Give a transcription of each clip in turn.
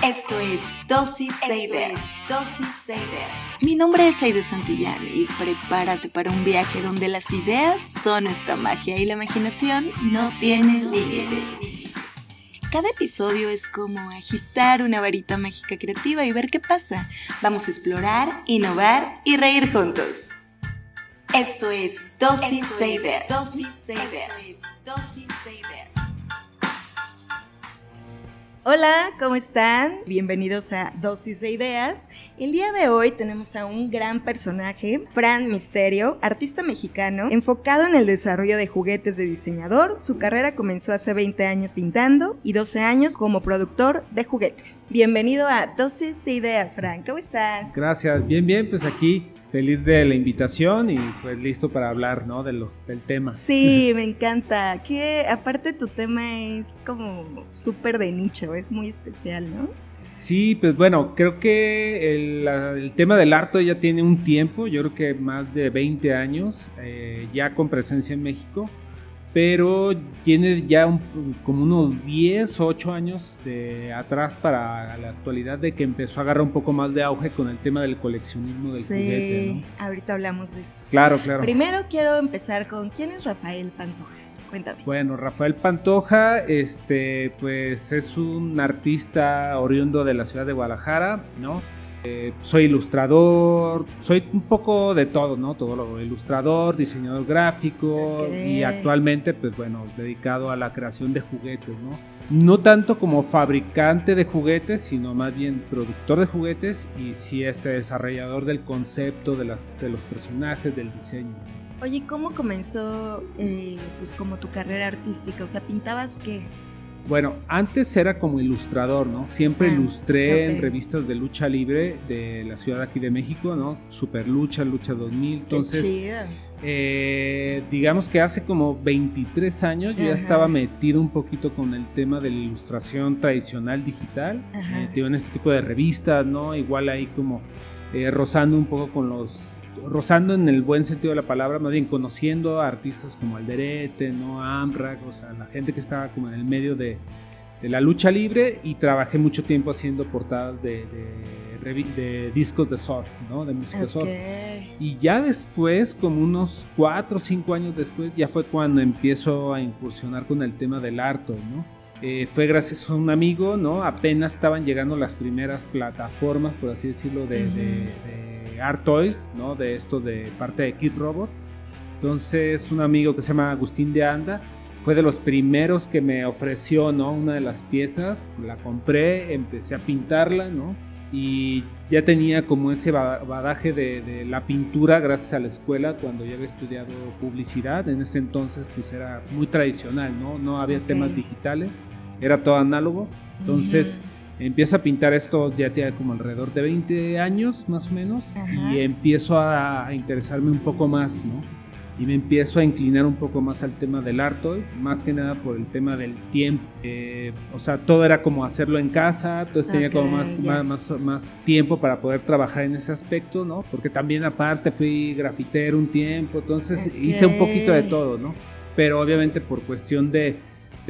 Esto es Dosis de Ideas. Mi nombre es Aide Santillán y prepárate para un viaje donde las ideas son nuestra magia y la imaginación no tiene límites. Cada episodio es como agitar una varita mágica creativa y ver qué pasa. Vamos a explorar, innovar y reír juntos. Esto es Dosis de Ideas. Hola, ¿cómo están? Bienvenidos a Dosis de Ideas. El día de hoy tenemos a un gran personaje, Fran Misterio, artista mexicano, enfocado en el desarrollo de juguetes de diseñador. Su carrera comenzó hace 20 años pintando y 12 años como productor de juguetes. Bienvenido a Dosis de Ideas, Fran. ¿Cómo estás? Gracias, bien, pues aquí feliz de la invitación y pues listo para hablar, ¿no? del tema. Sí, me encanta. Que aparte tu tema es como súper de nicho, es muy especial, ¿no? Sí, pues bueno, creo que el tema del arte ya tiene un tiempo, yo creo que más de 20 años, ya con presencia en México, pero tiene ya como unos 10 o 8 años de atrás para la actualidad de que empezó a agarrar un poco más de auge con el tema del coleccionismo del juguete, ¿no? Sí, ahorita hablamos de eso. Claro. Primero quiero empezar con ¿quién es Rafael Pantoja? Cuéntame. Bueno, Rafael Pantoja, pues es un artista oriundo de la ciudad de Guadalajara, ¿no? Soy ilustrador, soy un poco de todo, ¿no? Todo lo ilustrador, diseñador gráfico y actualmente, pues bueno, dedicado a la creación de juguetes, ¿no? No tanto como fabricante de juguetes, sino más bien productor de juguetes y sí desarrollador del concepto, de los personajes, del diseño. Oye, ¿cómo comenzó pues como tu carrera artística? O sea, ¿pintabas qué? Bueno, antes era como ilustrador, ¿no? Siempre ilustré en revistas de lucha libre de la ciudad de aquí de México, ¿no? Super Lucha 2000, entonces digamos que hace como 23 años yo ya estaba metido un poquito con el tema de la ilustración tradicional digital, metido en este tipo de revistas, ¿no? Igual ahí como rozando un poco rozando en el buen sentido de la palabra, más bien conociendo a artistas como Alderete, ¿no? Amrak, o sea, la gente que estaba como en el medio de la lucha libre, y trabajé mucho tiempo haciendo portadas de discos de surf, ¿no? De música surf. Y ya después, como unos 4 o 5 años después, ya fue cuando empiezo a incursionar con el tema del arte, ¿no? Fue gracias a un amigo, ¿no? Apenas estaban llegando las primeras plataformas, por así decirlo, de Art Toys, ¿no? De esto de parte de Kid Robot. Entonces un amigo que se llama Agustín de Anda fue de los primeros que me ofreció, ¿no? Una de las piezas, la compré, empecé a pintarla, ¿no? Y ya tenía como ese bagaje de la pintura gracias a la escuela cuando ya había estudiado publicidad. En ese entonces pues era muy tradicional, ¿no? No había temas digitales, era todo análogo. Entonces empiezo a pintar esto ya tiene como alrededor de 20 años más o menos, y empiezo a interesarme un poco más, ¿no? Y me empiezo a inclinar un poco más al tema del arte, más que nada por el tema del tiempo. O sea, todo era como hacerlo en casa, entonces tenía como más tiempo para poder trabajar en ese aspecto, ¿no? Porque también aparte fui grafitero un tiempo, entonces hice un poquito de todo, ¿no? Pero obviamente por cuestión de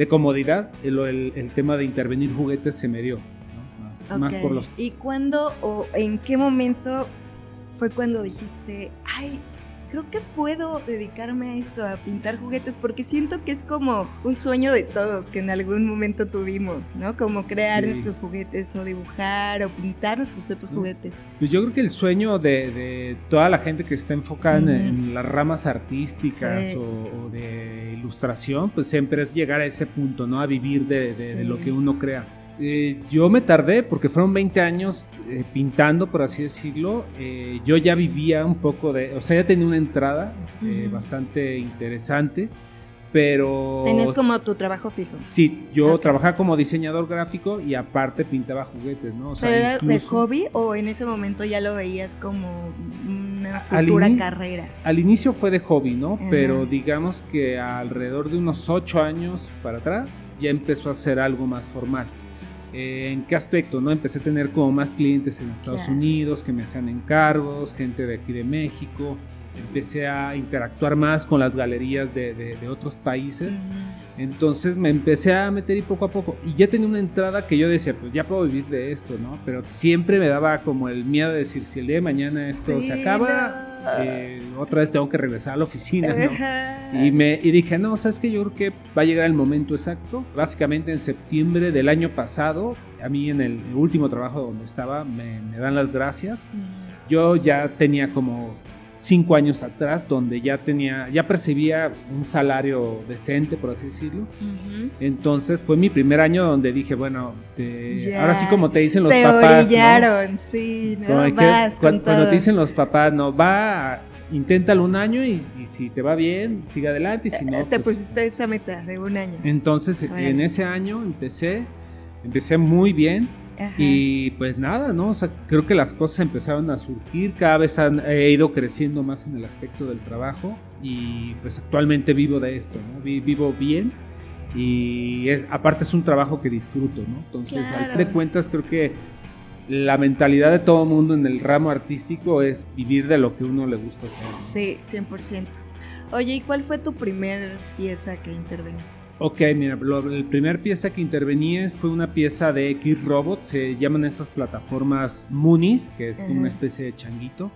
comodidad, el tema de intervenir juguetes se me dio, ¿no? Más por los... ¿Y cuándo o en qué momento fue cuando dijiste, ay, creo que puedo dedicarme a esto, a pintar juguetes? Porque siento que es como un sueño de todos que en algún momento tuvimos, ¿no? Como crear nuestros juguetes o dibujar o pintar nuestros propios juguetes. Pues yo creo que el sueño de toda la gente que está enfocada en las ramas artísticas o de ilustración, pues siempre es llegar a ese punto, ¿no? A vivir de lo que uno crea. Yo me tardé porque fueron 20 años pintando, por así decirlo. Yo ya vivía un poco o sea, ya tenía una entrada bastante interesante, pero... ¿Tenías como tu trabajo fijo? Sí, yo trabajaba como diseñador gráfico y aparte pintaba juguetes, ¿no? O sea, ¿pero era de hobby o en ese momento ya lo veías como una futura carrera? Al inicio fue de hobby, ¿no? Pero digamos que alrededor de unos 8 años para atrás ya empezó a ser algo más formal. ¿En qué aspecto? ¿No? Empecé a tener como más clientes en Estados Unidos que me hacían encargos, gente de aquí de México. empecé a interactuar más con las galerías de otros países. Entonces me empecé a meter y poco a poco, y ya tenía una entrada que yo decía, pues ya puedo vivir de esto, ¿no? Pero siempre me daba como el miedo de decir, si el día de mañana esto se acaba, otra vez tengo que regresar a la oficina, ¿no? Y dije, no, ¿sabes qué? Yo creo que va a llegar el momento exacto. Básicamente en septiembre del año pasado, a mí en el último trabajo donde estaba, me dan las gracias. Yo ya tenía como 5 años atrás, donde ya percibía un salario decente, por así decirlo. Entonces fue mi primer año donde dije, bueno, ahora sí, como te dicen los papás, orillaron, ¿no? Sí, ¿no? Cuando te dicen los papás, no, inténtalo un año y si te va bien, sigue adelante, y si no, te pusiste esa meta de un año. Entonces, en ese año empecé muy bien. Y pues nada, ¿no? O sea, creo que las cosas empezaron a surgir, cada vez he ido creciendo más en el aspecto del trabajo, y pues actualmente vivo de esto, ¿no? Vivo bien, y aparte es un trabajo que disfruto, ¿no? Entonces, al fin de cuentas, creo que la mentalidad de todo mundo en el ramo artístico es vivir de lo que uno le gusta hacer, ¿no? Sí, 100%. Oye, ¿y cuál fue tu primer pieza que interveniste? Ok, mira, la primera pieza que intervení fue una pieza de X-Robot. Se llaman estas plataformas Moonies, que es como una especie de changuito.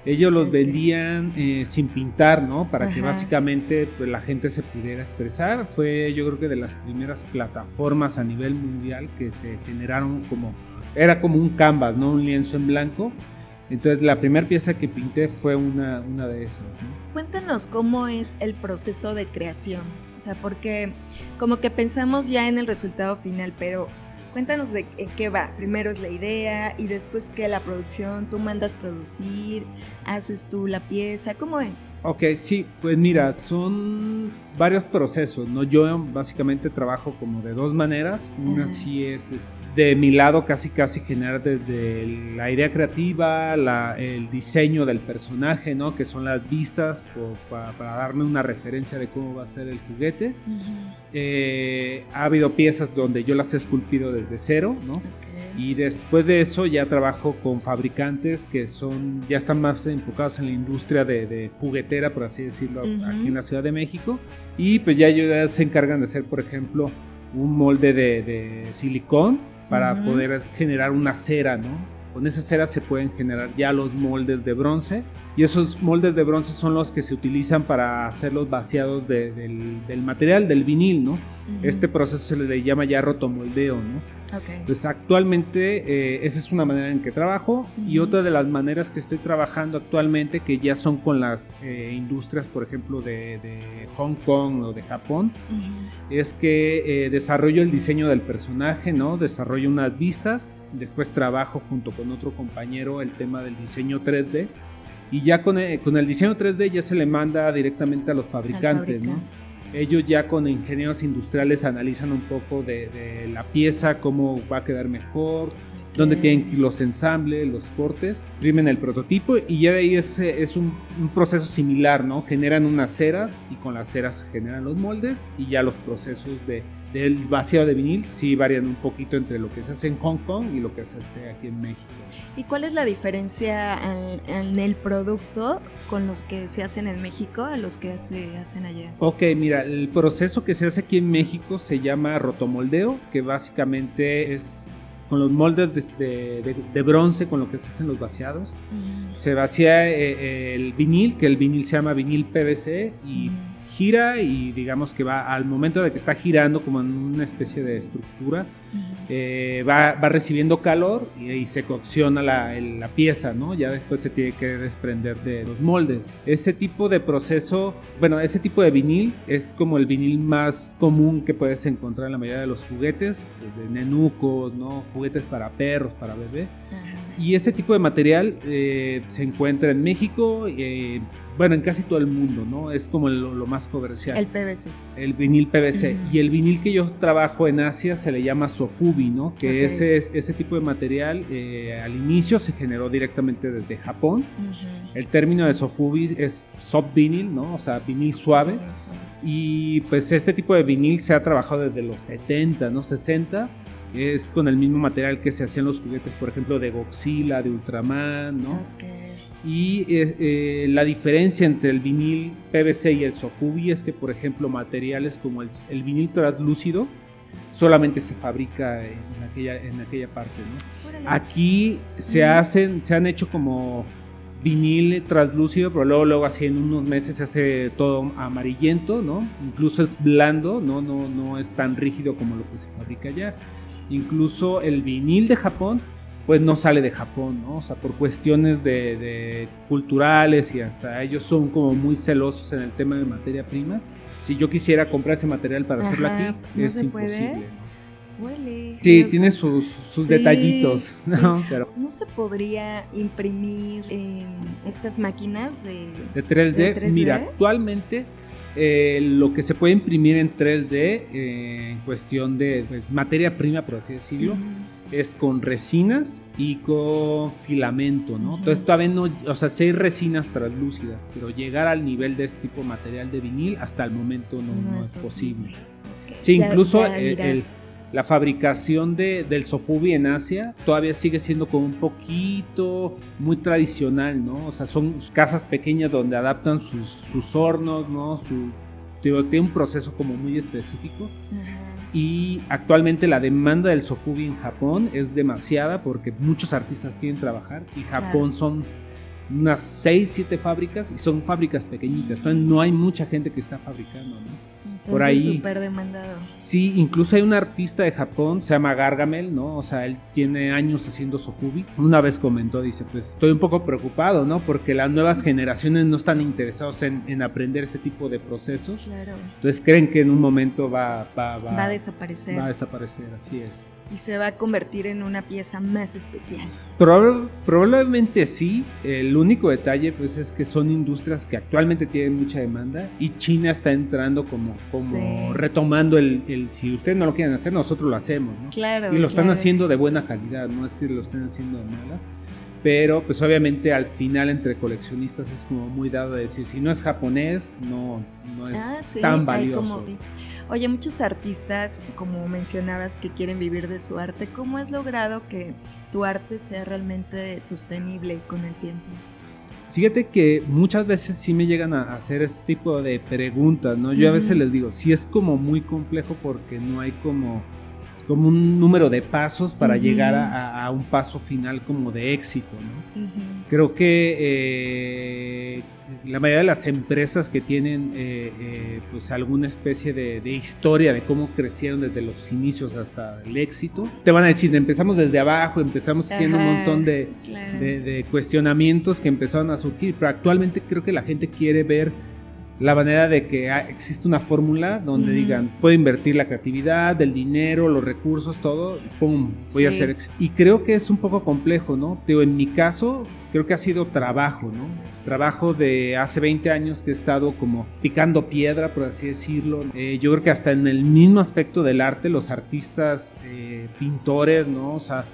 Ellos los vendían sin pintar, ¿no? Para que básicamente pues, la gente se pudiera expresar. Fue, yo creo que de las primeras plataformas a nivel mundial que se generaron era como un canvas, ¿no? Un lienzo en blanco. Entonces la primera pieza que pinté fue una de esas, ¿no? Cuéntanos cómo es el proceso de creación. O sea, porque como que pensamos ya en el resultado final, pero cuéntanos de qué va. Primero es la idea y después que la producción, tú mandas producir, haces tú la pieza, ¿cómo es? Ok, sí, pues mira, son varios procesos, ¿no? Yo básicamente trabajo como de dos maneras. Una sí es de mi lado casi generar desde la idea creativa, el diseño del personaje, ¿no? Que son las vistas para darme una referencia de cómo va a ser el juguete. Ha habido piezas donde yo las he esculpido desde cero, ¿no? Y después de eso ya trabajo con fabricantes que ya están más enfocados en la industria de juguetera, por así decirlo, aquí en la Ciudad de México. Y pues ya ellos se encargan de hacer, por ejemplo, un molde de silicón para poder generar una cera, ¿no? Con esa cera se pueden generar ya los moldes de bronce, y esos moldes de bronce son los que se utilizan para hacer los vaciados del material, del vinil, ¿no? Este proceso se le llama ya rotomoldeo, ¿no? Entonces actualmente esa es una manera en que trabajo, y otra de las maneras que estoy trabajando actualmente, que ya son con las industrias, por ejemplo, de Hong Kong o de Japón, es que desarrollo el diseño del personaje, ¿no? Desarrollo unas vistas, después trabajo junto con otro compañero el tema del diseño 3D, y ya con el diseño 3D ya se le manda directamente a los fabricantes, ¿no? Ellos ya con ingenieros industriales analizan un poco de la pieza, cómo va a quedar mejor, dónde tienen los ensambles, los cortes, imprimen el prototipo, y ya de ahí es un proceso similar, ¿no? Generan unas ceras, y con las ceras generan los moldes, y ya los procesos del vaciado de vinil sí varían un poquito entre lo que se hace en Hong Kong y lo que se hace aquí en México. ¿Y cuál es la diferencia en el producto con los que se hacen en México a los que se hacen allá? Ok, mira, el proceso que se hace aquí en México se llama rotomoldeo, que básicamente es con los moldes de bronce con lo que se hacen los vaciados. Se vacía el vinil, que el vinil se llama vinil PVC, y gira, y digamos que va al momento de que está girando como en una especie de estructura, va recibiendo calor y se cocciona la pieza, ¿no? Ya después se tiene que desprender de los moldes. Ese tipo de proceso, ese tipo de vinil es como el vinil más común que puedes encontrar en la mayoría de los juguetes, desde nenucos, ¿no? Juguetes para perros, para bebé. Y ese tipo de material se encuentra en México, en casi todo el mundo, ¿no? Es como lo más comercial. El PVC. El vinil PVC. Y el vinil que yo trabajo en Asia se le llama Sofubi, ¿no? Que ese tipo de material al inicio se generó directamente desde Japón. El término de Sofubi es soft vinyl, ¿no? O sea, vinil suave. Y pues este tipo de vinil se ha trabajado desde los 70, ¿no? 60. Es con el mismo material que se hacían los juguetes, por ejemplo, de Godzilla, de Ultraman, ¿no? Y la diferencia entre el vinil PVC y el Sofubi es que, por ejemplo, materiales como el vinil translúcido solamente se fabrica en aquella parte, ¿no? Órale. Aquí se han hecho como vinil translúcido, pero luego así en unos meses se hace todo amarillento, ¿no? Incluso es blando, no es tan rígido como lo que se fabrica allá. Incluso el vinil de Japón pues no sale de Japón, ¿no? O sea, por cuestiones de culturales, y hasta ellos son como muy celosos en el tema de materia prima. Si yo quisiera comprar ese material para hacerlo aquí, ¿no es se imposible, puede? ¿no? Huele. Sí, tiene sus detallitos, ¿no? Sí. Pero ¿no se podría imprimir en estas máquinas de 3D? de 3D? Mira, actualmente lo que se puede imprimir en 3D en cuestión de pues, materia prima, por así decirlo, es con resinas y con filamento, ¿no? Entonces todavía no, o sea, sí hay resinas translúcidas, pero llegar al nivel de este tipo de material de vinil hasta el momento no es posible. Okay. Sí, incluso la fabricación del Sofubi en Asia todavía sigue siendo como un poquito muy tradicional, ¿no? O sea, son casas pequeñas donde adaptan sus hornos, ¿no? Tiene un proceso como muy específico. Y actualmente la demanda del Sofubi en Japón es demasiada porque muchos artistas quieren trabajar, y Japón son unas 6, 7 fábricas, y son fábricas pequeñitas, entonces no hay mucha gente que está fabricando, ¿no? Entonces, por ahí súper demandado. Sí, incluso hay un artista de Japón, se llama Gargamel, ¿no? O sea, él tiene años haciendo Sofubi. Una vez comentó, dice, pues estoy un poco preocupado, ¿no? Porque las nuevas generaciones no están interesados en aprender ese tipo de procesos. Claro. Entonces creen que en un momento va a desaparecer. Va a desaparecer, así es. Y se va a convertir en una pieza más especial. Probablemente sí. El único detalle pues es que son industrias que actualmente tienen mucha demanda, y China está entrando como retomando el si ustedes no lo quieren hacer, nosotros lo hacemos, ¿no? Claro. Y lo están haciendo de buena calidad, no es que lo estén haciendo de mala. Pero pues obviamente al final entre coleccionistas es como muy dado de decir, si no es japonés, no es tan valioso. Oye, muchos artistas, como mencionabas, que quieren vivir de su arte. ¿Cómo has logrado que tu arte sea realmente sostenible con el tiempo? Fíjate que muchas veces sí me llegan a hacer este tipo de preguntas, ¿no? Yo a veces les digo, sí es como muy complejo porque no hay como un número de pasos para llegar a un paso final como de éxito, ¿no? Creo que la mayoría de las empresas que tienen pues alguna especie de historia de cómo crecieron desde los inicios hasta el éxito, te van a decir, empezamos desde abajo, empezamos haciendo un montón de cuestionamientos que empezaron a surgir, pero actualmente creo que la gente quiere ver la manera de que existe una fórmula donde digan, puedo invertir la creatividad, el dinero, los recursos, todo, ¡pum!, voy a hacer éxito. Y creo que es un poco complejo, ¿no? Digo, en mi caso, creo que ha sido trabajo, ¿no? Trabajo de hace 20 años que he estado como picando piedra, por así decirlo. Yo creo que hasta en el mismo aspecto del arte, los artistas, pintores, ¿no? O sea,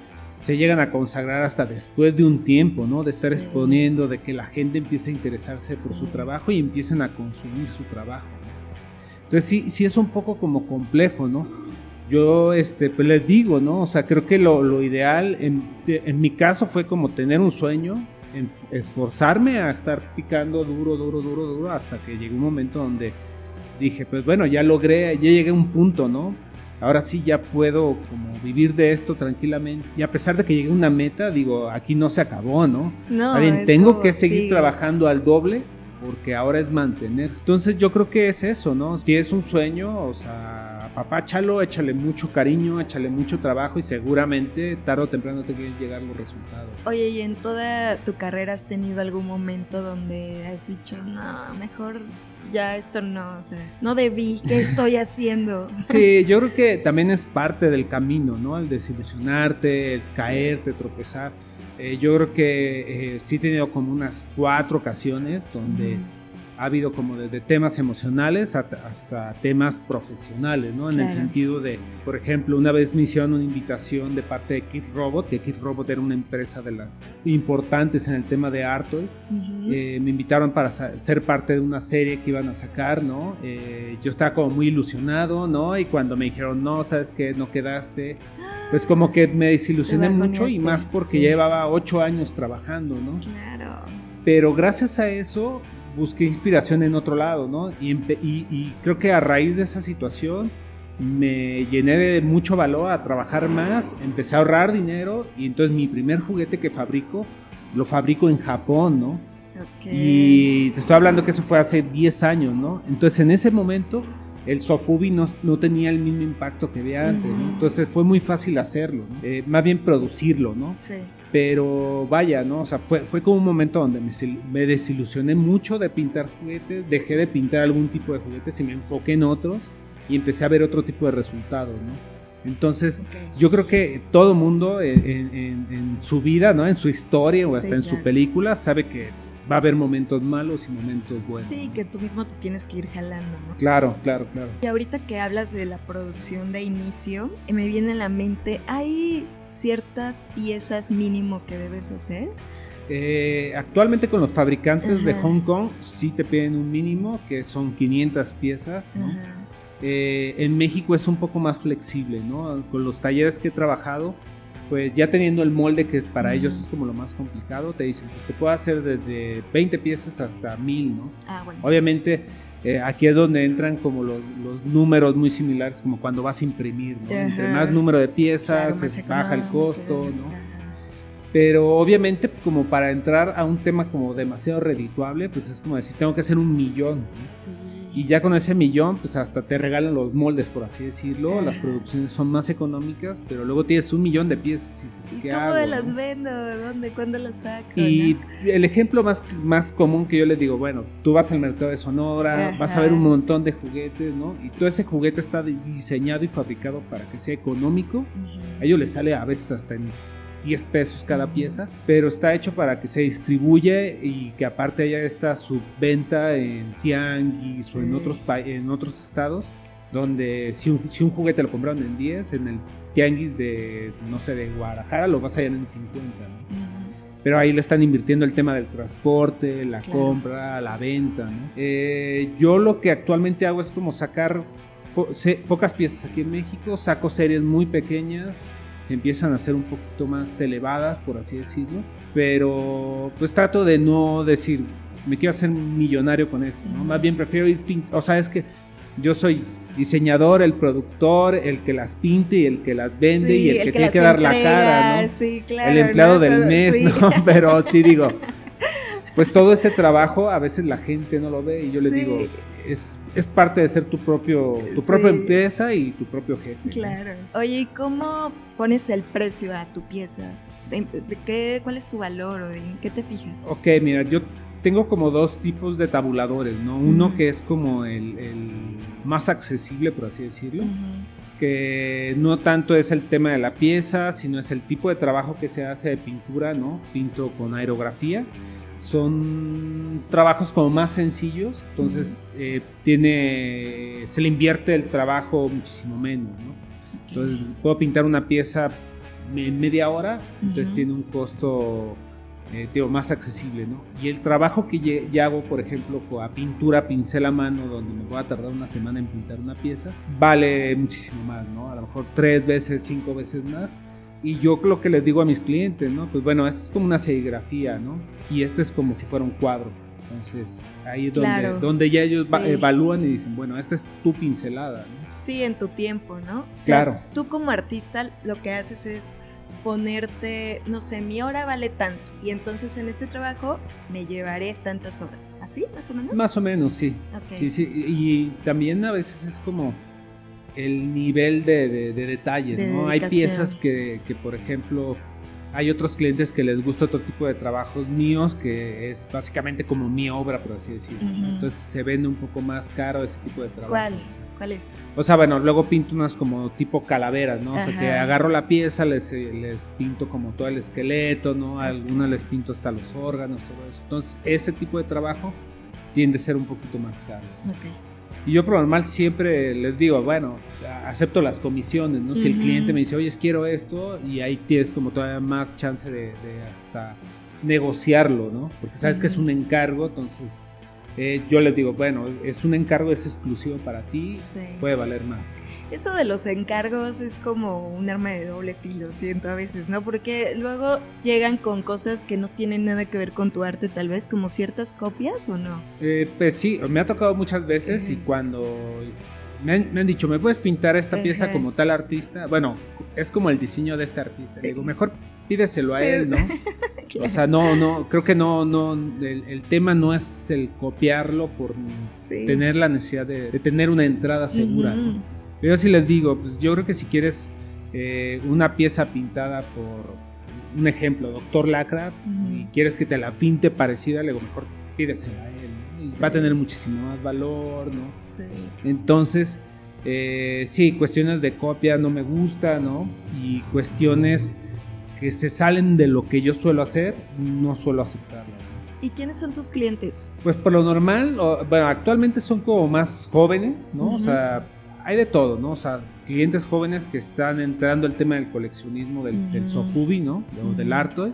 se llegan a consagrar hasta después de un tiempo, ¿no? De estar exponiendo, de que la gente empiece a interesarse por su trabajo y empiecen a consumir su trabajo, ¿no? Entonces sí es un poco como complejo, ¿no? Yo pues les digo, ¿no? O sea, creo que lo ideal en mi caso fue como tener un sueño, esforzarme a estar picando duro hasta que llegó un momento donde dije, pues bueno, ya llegué a un punto, ¿no? Ahora sí ya puedo como vivir de esto tranquilamente. Y a pesar de que llegué a una meta, digo, aquí no se acabó, ¿no? No, bien, tengo que seguir trabajando al doble, porque ahora es mantenerse. Entonces yo creo que es eso, ¿no? Si es un sueño, o sea, apapáchalo, échale mucho cariño, échale mucho trabajo, y seguramente tarde o temprano te quieren llegar los resultados. Oye, ¿y en toda tu carrera has tenido algún momento donde has dicho, no, mejor ya esto no, o sea, no debí, ¿qué estoy haciendo? Sí, yo creo que también es parte del camino, ¿no? El desilusionarte, el caerte, tropezar. Yo creo que sí he tenido como unas 4 ocasiones donde ha habido como desde temas emocionales hasta temas profesionales, ¿no? En el sentido de, por ejemplo, una vez me hicieron una invitación de parte de Kid Robot, que Kid Robot era una empresa de las importantes en el tema de arte. Me invitaron para ser parte de una serie que iban a sacar, ¿no? Yo estaba como muy ilusionado, ¿no? Y cuando me dijeron, no, ¿sabes qué? No quedaste. Pues como que me desilusioné mucho, y más porque llevaba 8 años trabajando, ¿no? Claro. pero gracias a eso busqué inspiración en otro lado, ¿no? Y creo que a raíz de esa situación me llené de mucho valor a trabajar más, empecé a ahorrar dinero y entonces mi primer juguete que lo fabrico en Japón, ¿no? Y te estoy hablando que eso fue hace 10 años, ¿no? Entonces en ese momento el Sofubi no tenía el mismo impacto que había antes, ¿no? Entonces fue muy fácil hacerlo, ¿no? Más bien producirlo, ¿no? Sí. Pero vaya, ¿no? O sea, fue como un momento donde me desilusioné mucho de pintar juguetes, dejé de pintar algún tipo de juguetes y me enfoqué en otros y empecé a ver otro tipo de resultados, ¿no? Entonces, yo creo que todo mundo en su vida, ¿no? En su historia o hasta en su película sabe que va a haber momentos malos y momentos buenos. Sí, que tú mismo te tienes que ir jalando, ¿no? Claro. Y ahorita que hablas de la producción de inicio, me viene a la mente, ¿hay ciertas piezas mínimo que debes hacer? Actualmente con los fabricantes de Hong Kong sí te piden un mínimo, que son 500 piezas, ¿no? En México es un poco más flexible, ¿no? Con los talleres que he trabajado, pues ya teniendo el molde, que para ellos es como lo más complicado, te dicen, pues te puedo hacer desde 20 piezas hasta 1000, ¿no? Bueno. Obviamente aquí es donde entran como los números muy similares, como cuando vas a imprimir, ¿no? Entre más número de piezas, baja el costo, ¿no? Pero obviamente como para entrar a un tema como demasiado redituable, pues es como decir, tengo que hacer 1,000,000, ¿no? Sí. Y ya con ese 1,000,000, pues hasta te regalan los moldes, por así decirlo. Las producciones son más económicas, pero luego tienes 1,000,000 de piezas. Y dices, ¿qué hago, ¿cómo las no? vendo? ¿Dónde? ¿Cuándo las saco? Y el ejemplo más común que yo les digo, bueno, tú vas al mercado de Sonora, vas a ver un montón de juguetes, ¿no? Y todo ese juguete está diseñado y fabricado para que sea económico. A ellos les sale a veces hasta en 10 pesos cada pieza, pero está hecho para que se distribuya y que aparte haya esta subventa en tianguis o en otros estados, donde si un juguete lo compraron en 10, en el tianguis de, no sé, de Guadalajara lo vas a hallar en 50, ¿no? Pero ahí le están invirtiendo el tema del transporte, la compra, la venta, ¿no? Yo lo que actualmente hago es como sacar pocas piezas aquí en México, saco series muy pequeñas, que empiezan a ser un poquito más elevadas, por así decirlo, pero pues trato de no decir, me quiero hacer millonario con esto, ¿no? Más bien prefiero o sea, es que yo soy diseñador, el productor, el que las pinte y el que las vende y el que tiene que dar la cara, ¿no? Sí, claro, el empleado del mes, ¿no? Pero sí digo, pues todo ese trabajo a veces la gente no lo ve y yo les digo, es parte de ser tu propia empresa y tu propio jefe. Claro. ¿No? Oye, ¿y cómo pones el precio a tu pieza? ¿Cuál es tu valor o en qué te fijas? Ok, mira, yo tengo como dos tipos de tabuladores, ¿no? Uno que es como el más accesible, por así decirlo, que no tanto es el tema de la pieza, sino es el tipo de trabajo que se hace de pintura, ¿no? Pinto con aerografía. Son trabajos como más sencillos, entonces se le invierte el trabajo muchísimo menos, ¿no? Entonces puedo pintar una pieza en media hora, entonces tiene un costo más accesible, ¿no? Y el trabajo que ya hago, por ejemplo, a pintura, pincel a mano, donde me voy a tardar una semana en pintar una pieza, vale muchísimo más, ¿no? A lo mejor 3 veces, 5 veces más. Y yo lo que les digo a mis clientes, ¿no? Pues bueno, esto es como una serigrafía, ¿no? Y esto es como si fuera un cuadro. Entonces, ahí es donde ya ellos evalúan y dicen, bueno, esta es tu pincelada, ¿no? Sí, en tu tiempo, ¿no? O sea, claro. Tú como artista lo que haces es ponerte, no sé, mi hora vale tanto y entonces en este trabajo me llevaré tantas horas. ¿Así, más o menos? Más o menos, sí. Okay. Sí. Y también a veces es como el nivel de detalles, ¿no? Hay piezas que, por ejemplo, hay otros clientes que les gusta otro tipo de trabajos míos, que es básicamente como mi obra, por así decirlo, ¿no? Entonces se vende un poco más caro ese tipo de trabajo. ¿Cuál es? O sea, bueno, luego pinto unas como tipo calaveras, ¿no? O sea, que agarro la pieza, les pinto como todo el esqueleto, ¿no? A algunas les pinto hasta los órganos, todo eso. Entonces, ese tipo de trabajo tiende a ser un poquito más caro. Okay. Y yo por lo normal siempre les digo, bueno, acepto las comisiones, ¿no? Si el cliente me dice, oye, quiero esto, y ahí tienes como todavía más chance de hasta negociarlo, ¿no? Porque sabes que es un encargo, entonces yo les digo, bueno, es un encargo, es exclusivo para ti, puede valer más. Eso de los encargos es como un arma de doble filo, siento a veces, ¿no? Porque luego llegan con cosas que no tienen nada que ver con tu arte, tal vez, como ciertas copias, ¿o no? Pues sí, me ha tocado muchas veces y cuando me han dicho, ¿me puedes pintar esta pieza como tal artista? Bueno, es como el diseño de este artista. Le digo, mejor pídeselo a él, ¿no? Claro. O sea, no, creo que el tema no es el copiarlo por tener la necesidad de tener una entrada segura, ¿no? Pero yo sí les digo, pues yo creo que si quieres una pieza pintada por, un ejemplo, Doctor Lacra, y quieres que te la pinte parecida, le digo, mejor pídesela a él, ¿no? Y va a tener muchísimo más valor, ¿no? Sí. Entonces, sí, cuestiones de copia no me gusta, ¿no? Y cuestiones que se salen de lo que yo suelo hacer, no suelo aceptarlo. ¿Y quiénes son tus clientes? Pues por lo normal, bueno, actualmente son como más jóvenes, ¿no? O sea, hay de todo, ¿no? O sea, clientes jóvenes que están entrando al tema del coleccionismo, del sofubi, ¿no? Del arte.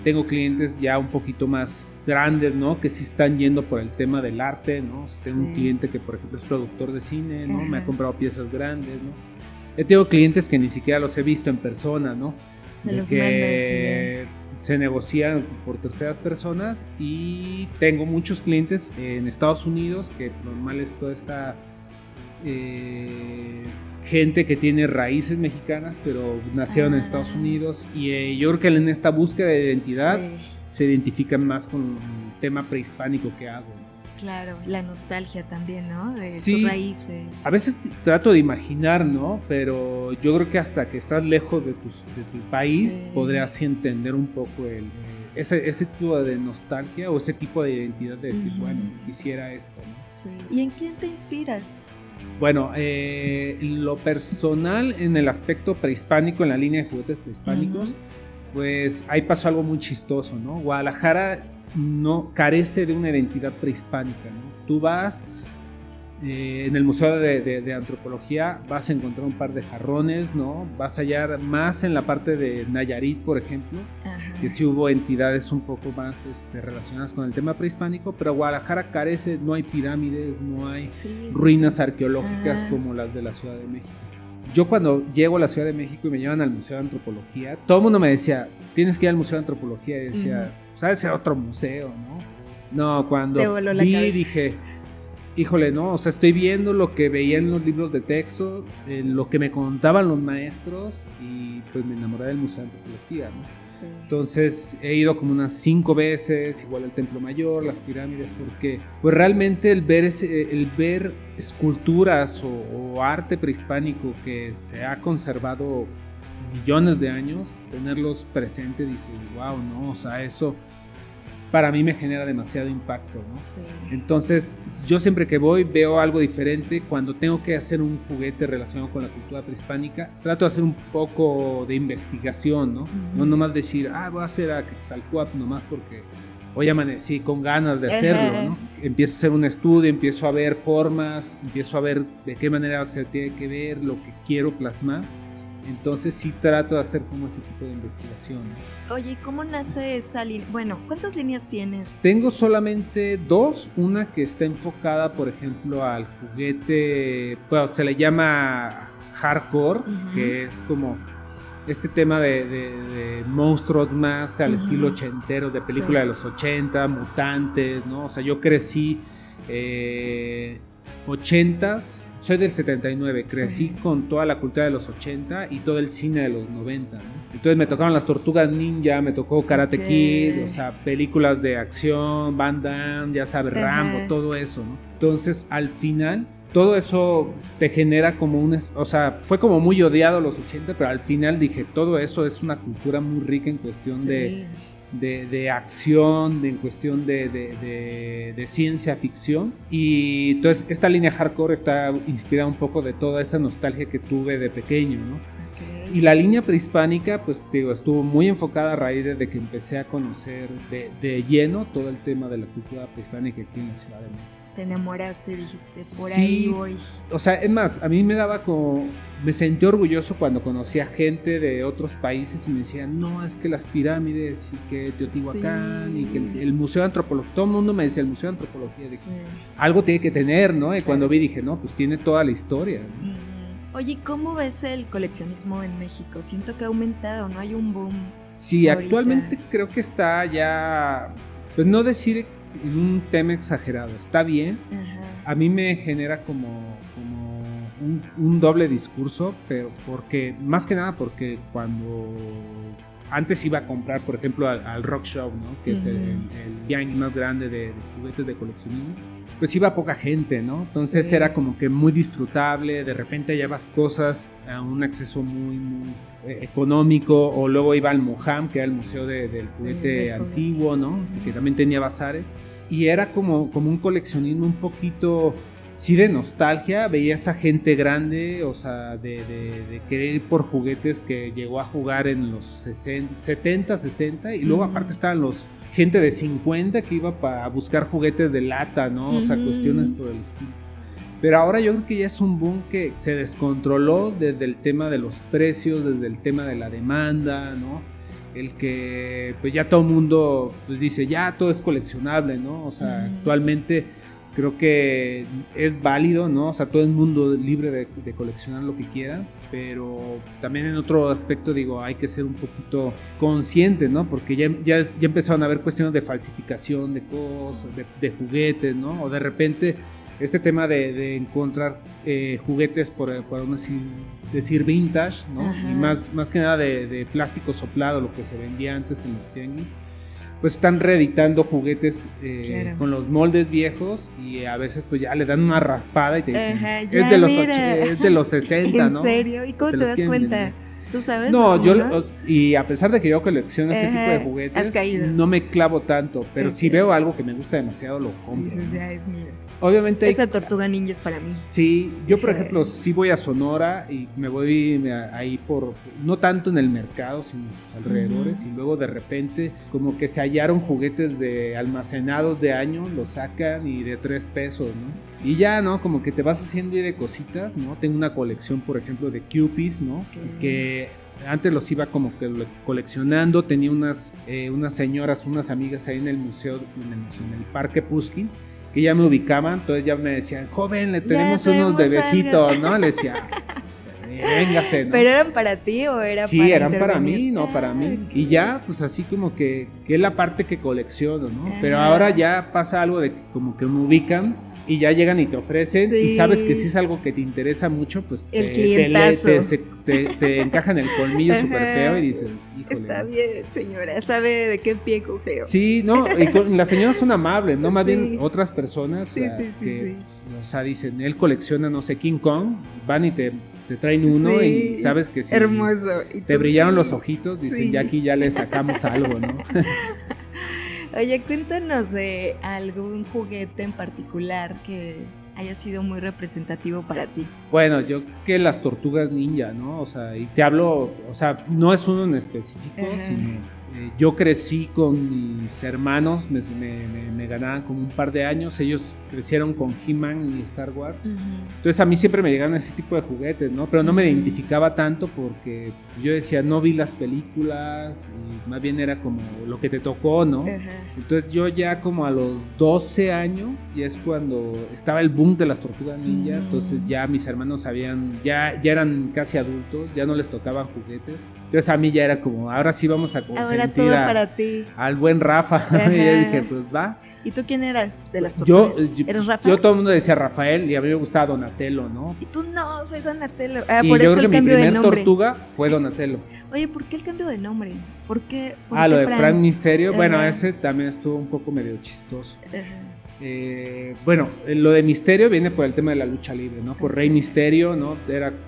Tengo clientes ya un poquito más grandes, ¿no? Que sí están yendo por el tema del arte, ¿no? O sea, tengo un cliente que, por ejemplo, es productor de cine, ¿no? Me ha comprado piezas grandes, ¿no? Tengo clientes que ni siquiera los he visto en persona, ¿no? Que se negocian por terceras personas, y tengo muchos clientes en Estados Unidos, que normal es toda esta gente que tiene raíces mexicanas, pero nacieron en Estados Unidos, y yo creo que en esta búsqueda de identidad se identifican más con el tema prehispánico que hago, ¿no? Claro, la nostalgia también, ¿no? De sus raíces. A veces trato de imaginar, ¿no? Pero yo creo que hasta que estás lejos de tu país, podrías entender un poco ese tipo de nostalgia o ese tipo de identidad de decir, bueno, quisiera esto, ¿no? Sí. ¿Y en quién te inspiras? Bueno, lo personal, en el aspecto prehispánico, en la línea de juguetes prehispánicos, pues ahí pasó algo muy chistoso, ¿no? Guadalajara no carece de una identidad prehispánica, ¿no? Tú vas en el Museo de Antropología, vas a encontrar un par de jarrones, ¿no? Vas a hallar más en la parte de Nayarit, por ejemplo, que sí hubo entidades un poco más relacionadas con el tema prehispánico, pero Guadalajara carece, no hay pirámides, no hay ruinas arqueológicas como las de la Ciudad de México. Yo cuando llego a la Ciudad de México y me llevan al Museo de Antropología, todo el mundo me decía, tienes que ir al Museo de Antropología, y decía, ¿sabes? Es otro museo, ¿no? No, cuando vi dije, híjole, no, o sea, estoy viendo lo que veía en los libros de texto, lo que me contaban los maestros, y pues me enamoré del Museo de Antropología, ¿no? Sí. Entonces he ido como unas 5 veces, igual al Templo Mayor, las pirámides, porque pues realmente el ver esculturas o arte prehispánico que se ha conservado millones de años, tenerlos presentes, dices, wow, no, o sea, eso para mí me genera demasiado impacto, ¿no? Sí. Entonces, yo siempre que voy veo algo diferente. Cuando tengo que hacer un juguete relacionado con la cultura prehispánica, trato de hacer un poco de investigación, ¿no? No nomás decir, voy a hacer a Quetzalcóatl nomás porque hoy amanecí con ganas de hacerlo, ¿no? Empiezo a hacer un estudio, empiezo a ver formas, empiezo a ver de qué manera se tiene que ver lo que quiero plasmar. Entonces sí trato de hacer como ese tipo de investigación, ¿no? Oye, ¿y cómo nace esa línea? Bueno, ¿cuántas líneas tienes? Tengo solamente 2. Una que está enfocada, por ejemplo, al juguete, bueno, se le llama hardcore, que es como este tema de monstruos más al estilo ochentero, de película de los 80, mutantes, ¿no? O sea, yo crecí 80s, soy del 79, crecí con toda la cultura de los 80 y todo el cine de los 90, ¿no? Entonces me tocaron las Tortugas Ninja, me tocó Karate Kid, o sea, películas de acción, Van Damme, ya sabes, Rambo, todo eso, ¿no? Entonces, al final, todo eso te genera como o sea, fue como muy odiado los 80, pero al final dije, todo eso es una cultura muy rica en cuestión de acción, en cuestión de ciencia ficción, y entonces esta línea hardcore está inspirada un poco de toda esa nostalgia que tuve de pequeño, ¿no? Y la línea prehispánica, pues digo, estuvo muy enfocada a raíz de que empecé a conocer de lleno todo el tema de la cultura prehispánica aquí en la Ciudad de México. te enamoraste, dijiste, por sí, ahí voy. O sea, es más, a mí me sentí orgulloso cuando conocía gente de otros países y me decían, no, es que las pirámides y que Teotihuacán y que el Museo de Antropología, todo el mundo me decía el Museo de Antropología, algo tiene que tener, ¿no? Y cuando vi dije, no, pues tiene toda la historia, ¿no? Oye, ¿cómo ves el coleccionismo en México? Siento que ha aumentado, ¿no? Hay un boom. Sí, ahorita. Actualmente creo que está ya, pues no decir en un tema exagerado, está bien. A mí me genera como un doble discurso, pero más que nada porque cuando antes iba a comprar, por ejemplo, al Rock Show, ¿no? Que es el yang más grande de juguetes de coleccionismo, pues iba poca gente, ¿no? Entonces era como que muy disfrutable, de repente hallabas cosas a un acceso muy, muy económico, o luego iba al Moham, que era el museo del juguete antiguo, ¿no? Que también tenía bazares, y era como un coleccionismo un poquito, sí, de nostalgia. Veía esa gente grande, o sea, de querer ir por juguetes que llegó a jugar en los 70, 60, y luego aparte estaban gente de 50 que iba a buscar juguetes de lata, ¿no? O sea, cuestiones por el estilo. Pero ahora yo creo que ya es un boom que se descontroló desde el tema de los precios, desde el tema de la demanda, ¿no? El que pues ya todo el mundo pues dice, ya todo es coleccionable, ¿no? O sea, actualmente creo que es válido, ¿no? O sea, todo el mundo es libre de coleccionar lo que quiera, pero también en otro aspecto, digo, hay que ser un poquito consciente, ¿no? Porque ya empezaron a haber cuestiones de falsificación de cosas, de juguetes, ¿no? O de repente este tema de encontrar juguetes, por decir vintage, ¿no? Y más que nada de plástico soplado, lo que se vendía antes en los tianguis, pues están reeditando juguetes con los moldes viejos, y a veces pues ya le dan una raspada y te dicen, es de los 60, ¿no? ¿En serio? ¿Y cómo te das cuenta? ¿Tú sabes? No, y a pesar de que yo colecciono ese tipo de juguetes, no me clavo tanto, pero si veo algo que me gusta demasiado, lo compro. Dices, ya es mío. Obviamente esa tortuga ninja es para mí. Sí, yo por ejemplo sí voy a Sonora y me voy ahí no tanto en el mercado, sino en los alrededores, y luego de repente como que se hallaron juguetes almacenados de años, los sacan y de 3 pesos, ¿no? Y ya, ¿no? Como que te vas haciendo de cositas, ¿no? Tengo una colección, por ejemplo, de Kewpies, ¿no? Que antes los iba como que coleccionando. Tenía unas señoras, unas amigas ahí en el museo, en el Parque Pushkin, que ya me ubicaban, entonces ya me decían, joven, le tenemos unos bebecitos, ¿no? Le decía, véngase, ¿no? ¿Pero eran para ti o era sí, para eran para mí, no, para mí. Y ya, pues así como que es la parte que colecciono, ¿no? Pero ahora ya pasa algo de como que me ubican y ya llegan y te ofrecen, y sabes que si es algo que te interesa mucho, pues te encajan el colmillo súper feo y dices, híjole. Está bien, señora, sabe de qué pie cogeo. Sí, no, y las señoras son amables, ¿no? Más bien otras personas o sea, dicen, él colecciona, no sé, King Kong, van y te traen uno y sabes que sí. Hermoso. Te brillaron los ojitos, dicen, ya aquí ya le sacamos algo, ¿no? Oye, cuéntanos de algún juguete en particular que haya sido muy representativo para ti. Bueno, yo creo que las tortugas ninja, ¿no? O sea, y te hablo, o sea, no es uno en específico, sino yo crecí con mis hermanos, me ganaban como un par de años, ellos crecieron con He-Man y Star Wars, entonces a mí siempre me llegaban ese tipo de juguetes, ¿no? Pero no me identificaba tanto porque yo decía, no vi las películas, y más bien era como lo que te tocó, ¿no? Entonces yo ya como a los 12 años, ya es cuando estaba el boom de las tortugas ninja, entonces ya mis hermanos ya eran casi adultos, ya no les tocaban juguetes. Entonces a mí ya era como, ahora sí vamos a consentir para ti. Al buen Rafa. Y yo dije, pues va. ¿Y tú quién eras de las tortugas? ¿Eres Rafa? Yo todo el mundo decía Rafael, y a mí me gustaba Donatello, ¿no? Y tú, no, soy Donatello. Y por yo eso creo que mi primer tortuga fue Donatello. Oye, ¿por qué el cambio de nombre? ¿Por qué lo de Frank Misterio. Bueno, ese también estuvo un poco medio chistoso. Bueno, lo de Misterio viene por el tema de la lucha libre, ¿no? Por Rey Misterio, ¿no?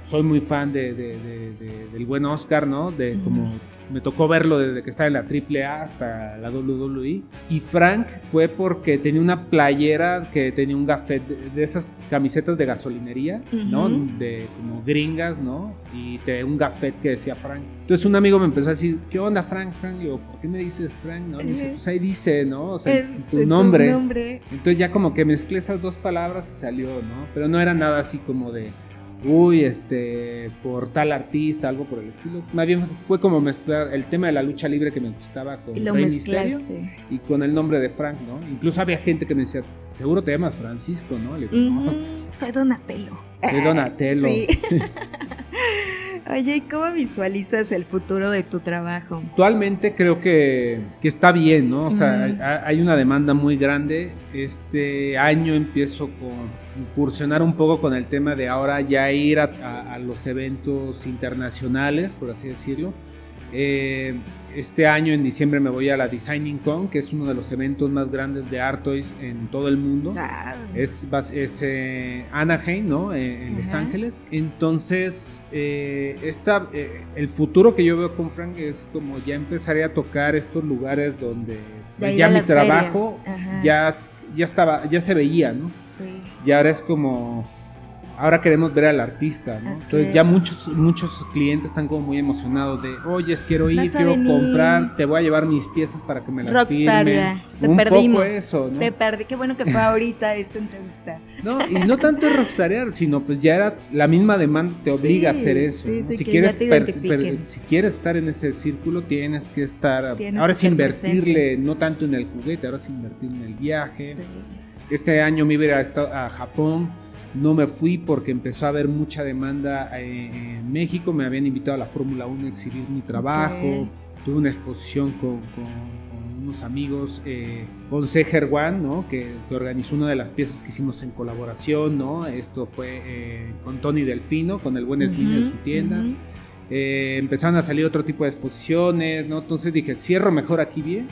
Soy muy fan del buen Oscar, ¿no? De como me tocó verlo desde que estaba en la AAA hasta la WWE. Y Frank fue porque tenía una playera que tenía un gafet de esas camisetas de gasolinería, ¿no? De como gringas, ¿no? Y un gafet que decía Frank. Entonces un amigo me empezó a decir, ¿qué onda, Frank? Y yo, ¿por qué me dices Frank? ¿No? Me dice, pues ahí dice, ¿no? O sea, tu nombre. Entonces ya como que mezclé esas dos palabras y salió, ¿no? Pero no era nada así como de, uy, por tal artista, algo por el estilo. Más bien fue como mezclar el tema de la lucha libre que me gustaba con Rey Mysterio y con el nombre de Frank, ¿no? Incluso había gente que me decía, seguro te llamas Francisco, ¿no? Le digo, no. Soy Donatello. Soy Donatello. Sí. Oye, ¿y cómo visualizas el futuro de tu trabajo? Actualmente creo que está bien, ¿no? O sea, hay una demanda muy grande. Este año empiezo con incursionar un poco con el tema de ahora ya ir a los eventos internacionales, por así decirlo. Este año en diciembre me voy a la Designing Con, que es uno de los eventos más grandes de Art Toys en todo el mundo. Es Anaheim, ¿no? En Los Ángeles. Entonces, el futuro que yo veo con Frank es como ya empezaré a tocar estos lugares donde ya mi trabajo ya se veía, ¿no? Sí. Y ahora es como, ahora queremos ver al artista, ¿no? Okay. Entonces ya muchos clientes están como muy emocionados de, oye, quiero ir, quiero comprar, te voy a llevar mis piezas para que me las Rockstar, firmen. Ya. Te perdimos. Poco eso, ¿no? Te perdí, qué bueno que fue ahorita esta entrevista. No, y no tanto es rockstarear, sino pues ya era la misma demanda te obliga a hacer eso. Sí, ¿no? sí, Si que quieres ya te si quieres estar en ese círculo, tienes que estar, tienes ahora que es invertirle, presente. No tanto en el juguete, ahora es invertir en el viaje. Sí. Este año me iba a Japón. No me fui porque empezó a haber mucha demanda en México. Me habían invitado a la Fórmula 1 a exhibir mi trabajo. Okay. Tuve una exposición con unos amigos, con Seger One, ¿no? que organizó una de las piezas que hicimos en colaboración, ¿no? Esto fue con Tony Delfino, con el buen Slim en su tienda. Empezaron a salir otro tipo de exposiciones, ¿no? Entonces dije, cierro mejor aquí bien.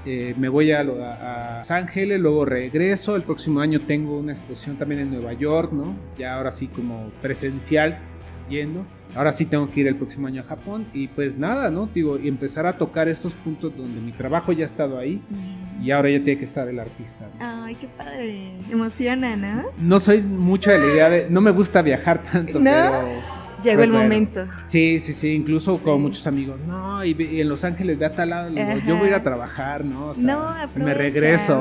Me voy a Los Ángeles, luego regreso. El próximo año tengo una exposición también en Nueva York, ¿no? Ya ahora sí como presencial yendo. Ahora sí tengo que ir el próximo año a Japón y pues nada, ¿no? Digo, y empezar a tocar estos puntos donde mi trabajo ya ha estado ahí y ahora ya tiene que estar el artista, ¿no? Ay, qué padre. Emociona, ¿no? No soy mucho de la idea de, no me gusta viajar tanto, ¿no? Pero llegó el momento. Sí, incluso con muchos amigos, no, y en Los Ángeles ve a tal lado, digo, yo voy a ir a trabajar, ¿no? O sea, no, aprovecha, me regreso.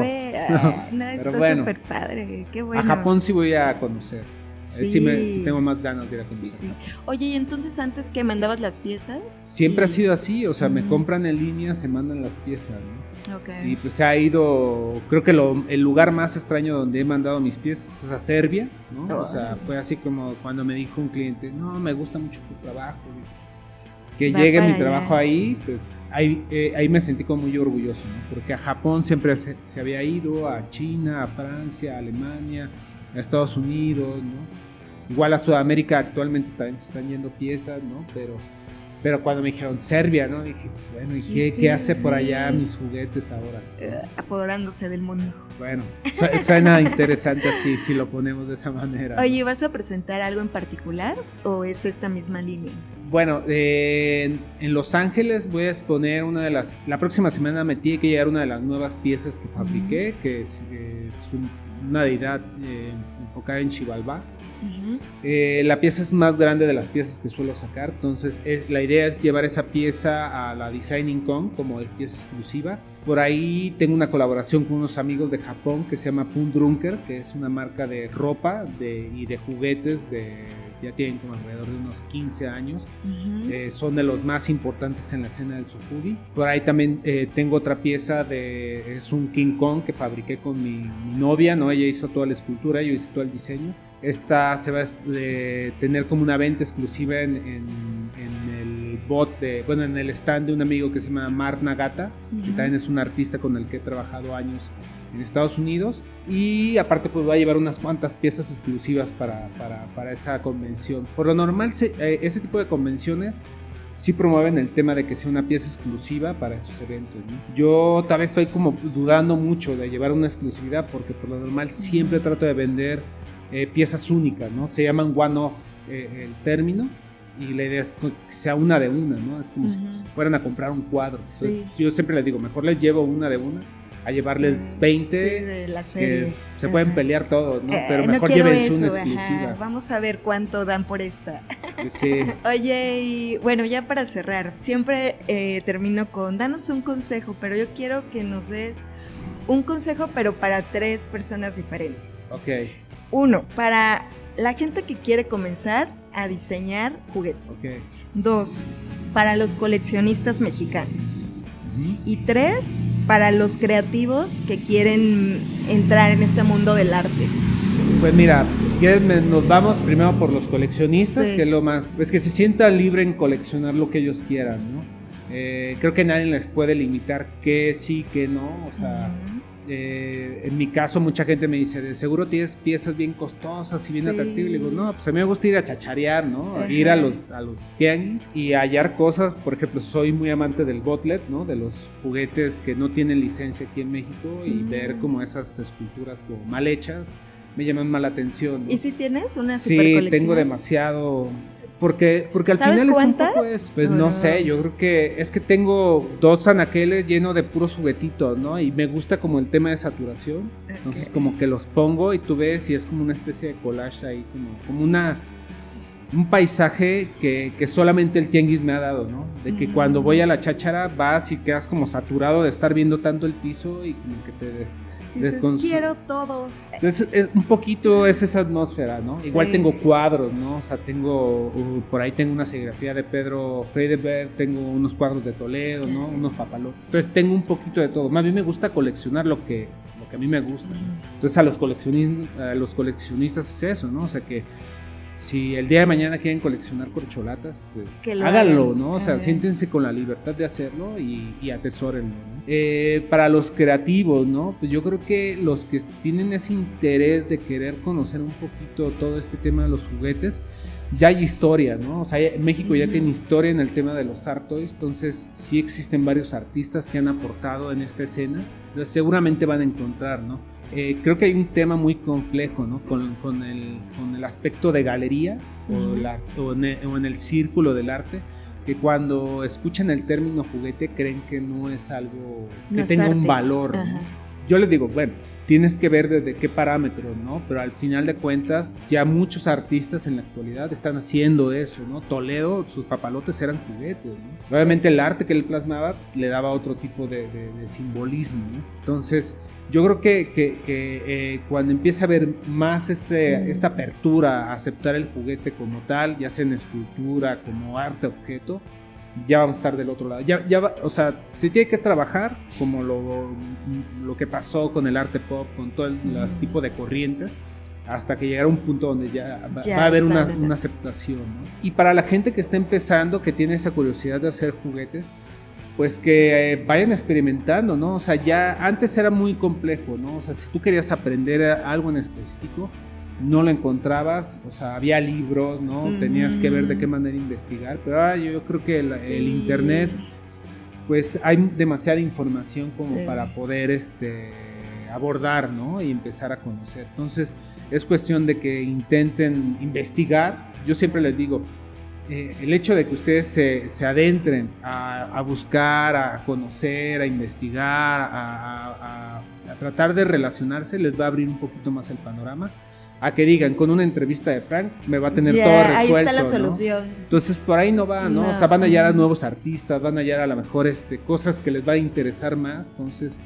No, está súper padre, qué bueno. A Japón sí voy a conocer. Sí tengo más ganas de ir a conocer. Sí. Oye, ¿y entonces antes que mandabas las piezas? Siempre ha sido así, o sea, me compran en línea, se mandan las piezas, ¿no? Okay. Y pues se ha ido, creo que el lugar más extraño donde he mandado mis piezas es a Serbia, ¿no? O sea, fue así como cuando me dijo un cliente, no, me gusta mucho tu trabajo, que llegue mi trabajo ahí, pues ahí me sentí como muy orgulloso, ¿no? Porque a Japón siempre se había ido, a China, a Francia, a Alemania, a Estados Unidos, ¿no? Igual a Sudamérica actualmente también se están yendo piezas, ¿no? Pero cuando me dijeron Serbia, ¿no? Dije, bueno, ¿y qué hace por allá mis juguetes ahora? Apoderándose del mundo. Bueno, suena interesante así, si lo ponemos de esa manera. Oye, ¿vas a presentar algo en particular o es esta misma línea? Bueno, en Los Ángeles voy a exponer la próxima semana me tiene que llegar una de las nuevas piezas que fabriqué, que es una deidad enfocada en Xibalbá. La pieza es más grande de las piezas que suelo sacar, entonces la idea es llevar esa pieza a la Designing Con como pieza exclusiva. Por ahí tengo una colaboración con unos amigos de Japón que se llama Pundrunker, que es una marca de ropa y de juguetes ya tienen como alrededor de unos 15 años. Son de los más importantes en la escena del Sofubi. Por ahí también tengo otra pieza es un King Kong que fabriqué con mi novia, ¿no? Ella hizo toda la escultura, yo hice todo el diseño. Esta se va a tener como una venta exclusiva en el en el stand de un amigo que se llama Mark Nagata, que también es un artista con el que he trabajado años en Estados Unidos, y aparte pues va a llevar unas cuantas piezas exclusivas para esa convención. Por lo normal ese tipo de convenciones sí promueven el tema de que sea una pieza exclusiva para esos eventos, ¿no? Yo tal vez estoy como dudando mucho de llevar una exclusividad porque por lo normal siempre trato de vender piezas únicas, ¿no? Se llaman one-off el término. y la idea es que sea una de una, ¿no? Es como si fueran a comprar un cuadro. Entonces yo siempre les digo, mejor les llevo una de una a llevarles 20 de la serie. Que se pueden pelear todos, ¿no? Pero mejor llévense una exclusiva. Vamos a ver cuánto dan por esta. Sí. Oye, y bueno, ya para cerrar, siempre termino con danos un consejo, pero yo quiero que nos des un consejo, pero para 3 personas diferentes. Ok. 1, para la gente que quiere comenzar a diseñar juguetes. Ok. 2, para los coleccionistas mexicanos. Y 3, para los creativos que quieren entrar en este mundo del arte. Pues mira, si quieres nos vamos primero por los coleccionistas, que es lo más, pues que se sientan libre en coleccionar lo que ellos quieran, ¿no? Creo que nadie les puede limitar qué sí, qué no, o sea, en mi caso mucha gente me dice, de seguro tienes piezas bien costosas y bien atractivas, y le digo, no, pues a mí me gusta ir a chacharear, ¿no? Ir a los tianguis y hallar cosas. Por ejemplo, soy muy amante del bootleg, ¿no? De los juguetes que no tienen licencia aquí en México, y ver como esas esculturas como mal hechas me llaman más la atención, ¿no? ¿Y si tienes una super colección? Sí, tengo demasiado. Porque al ¿Sabes final cuántas? Es un poco eso. Pues no sé, yo creo que es que tengo 2 anaqueles llenos de puros juguetitos, ¿no? Y me gusta como el tema de saturación. Entonces como que los pongo y tú ves y es como una especie de collage ahí, como un paisaje que solamente el tianguis me ha dado, ¿no? De que cuando voy a la cháchara vas y quedas como saturado de estar viendo tanto el piso y como que te quiero todos. Entonces un poquito es esa atmósfera, ¿no? Sí. Igual tengo cuadros, ¿no? O sea, por ahí tengo una serigrafía de Pedro Freiberg, tengo unos cuadros de Toledo, ¿no? Unos papalotes. Entonces tengo un poquito de todo. Más bien me gusta coleccionar lo que a mí me gusta, ¿no? Entonces a los coleccionistas es eso, ¿no? O sea, que si el día de mañana quieren coleccionar corcholatas, pues háganlo, ¿no? O sea, siéntense con la libertad de hacerlo y atesórenlo, ¿no? Para los creativos, ¿no? Pues yo creo que los que tienen ese interés de querer conocer un poquito todo este tema de los juguetes, ya hay historia, ¿no? O sea, México ya tiene historia en el tema de los art toys, entonces sí existen varios artistas que han aportado en esta escena, entonces seguramente van a encontrar, ¿no? Creo que hay un tema muy complejo, ¿no? Con el aspecto de galería o en el círculo del arte, que cuando escuchan el término juguete creen que no es algo que tenga arte, un valor, ¿no? Yo les digo, bueno, tienes que ver desde qué parámetros, ¿no? Pero al final de cuentas ya muchos artistas en la actualidad están haciendo eso, ¿no? Toledo, sus papalotes eran juguetes, ¿no? Obviamente el arte que él plasmaba le daba otro tipo de simbolismo, ¿no? Entonces yo creo que cuando empieza a haber más esta apertura a aceptar el juguete como tal, ya sea en escultura, como arte objeto, ya vamos a estar del otro lado. O sea, se tiene que trabajar como lo que pasó con el arte pop, con todo el tipo de corrientes, hasta que llegara un punto donde ya va a haber una aceptación, ¿no? Y para la gente que está empezando, que tiene esa curiosidad de hacer juguetes, pues que vayan experimentando, ¿no? O sea, ya antes era muy complejo, ¿no? O sea, si tú querías aprender algo en específico, no lo encontrabas, o sea, había libros, ¿no? Tenías que ver de qué manera investigar, pero yo creo que el internet, pues hay demasiada información como para poder abordar, ¿no? Y empezar a conocer. Entonces, es cuestión de que intenten investigar. Yo siempre les digo, el hecho de que ustedes se adentren a buscar, a conocer, a investigar, a tratar de relacionarse, les va a abrir un poquito más el panorama, a que digan, con una entrevista de Frank me va a tener todo resuelto, ahí está la solución, ¿no? Entonces por ahí no va, ¿no? O sea, van a hallar a nuevos artistas, van a hallar a lo mejor cosas que les va a interesar más. Entonces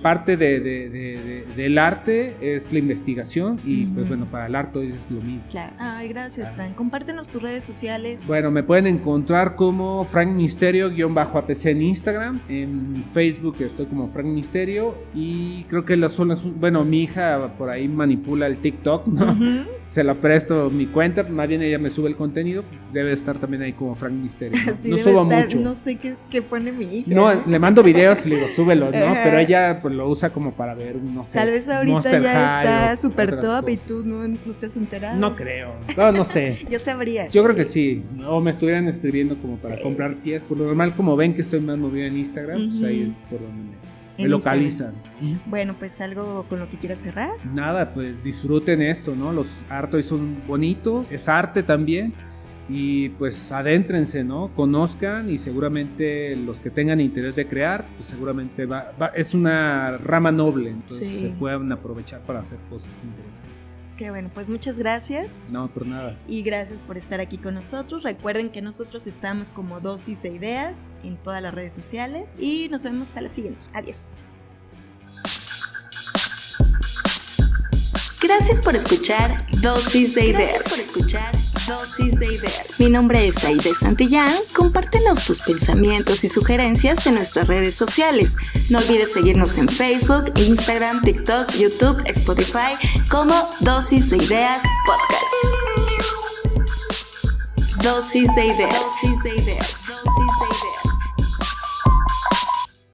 parte del arte es la investigación y pues bueno, para el arte es lo mismo. Claro. Ay, gracias, Frank. Compártenos tus redes sociales. Bueno, me pueden encontrar como Frank Misterio-APC en Instagram, en Facebook estoy como Frank Misterio, y creo que mi hija por ahí manipula el TikTok, ¿no? Se la presto mi cuenta, más bien ella me sube el contenido, debe estar también ahí como Frank Misterio, ¿no? Sí, no subo mucho. No sé qué pone mi hija. No, le mando videos y le digo, súbelo, ¿no? Pero ella pues lo usa como para ver, no sé. Tal vez ahorita Monster ya High está súper top cosas. y tú no te has enterado. No creo, no sé. Ya sabría. Yo creo que sí, o me estuvieran escribiendo como para comprar piezas. Por lo normal, como ven que estoy más movido en Instagram, pues ahí es por donde me localizan. Bueno, pues algo con lo que quieras cerrar. Nada, pues disfruten esto, ¿no? Los art toys son bonitos, es arte también. y pues adéntrense, ¿no? Conozcan y seguramente los que tengan interés de crear, pues seguramente es una rama noble, entonces se pueden aprovechar para hacer cosas interesantes. Qué bueno, pues muchas gracias. No, por nada. Y gracias por estar aquí con nosotros. Recuerden que nosotros estamos como Dosis de Ideas en todas las redes sociales y nos vemos a la siguiente. Adiós. Gracias por escuchar Dosis de Ideas. Mi nombre es Aide Santillán. Compártenos tus pensamientos y sugerencias en nuestras redes sociales. No olvides seguirnos en Facebook, Instagram, TikTok, YouTube, Spotify como Dosis de Ideas Podcast. Dosis de Ideas.